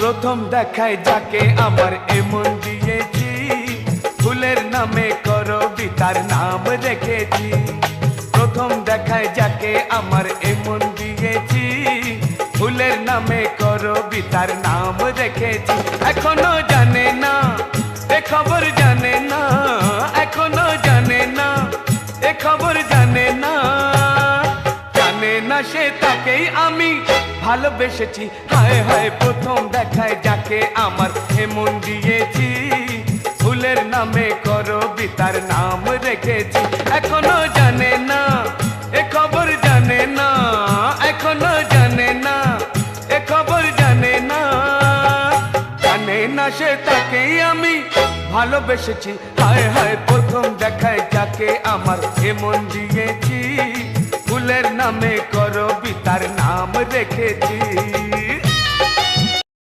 প্রথম দেখায় যাকে আমার এমন দিয়েছি, ফুলের নামে করবিতার নাম রেখেছি। প্রথম দেখায় যাকে আমার এমন দিয়েছি, ফুলের নামে করবিতার নাম রেখেছি। এখনো জানে না এ খবর, জানে না এখনো জানে না এ খবর, জানে না জানে না সে তাকেই আমি ভালোবেসেছি। হায় হায় প্রথম দেখায় যাকে আমার এমন দিয়েছি, ফুলের নামে করবিতার নাম রেখেছি। এখনো জানে না এ খবর, জানে না এখনো জানে না এ খবর, জানে না জানে না সে তাকেই আমি ভালোবেসেছি। হায় হায় প্রথম দেখায় যাকে আমার এমন দিয়েছি, ফুলের নামে করবিতার নাম রেখেছি।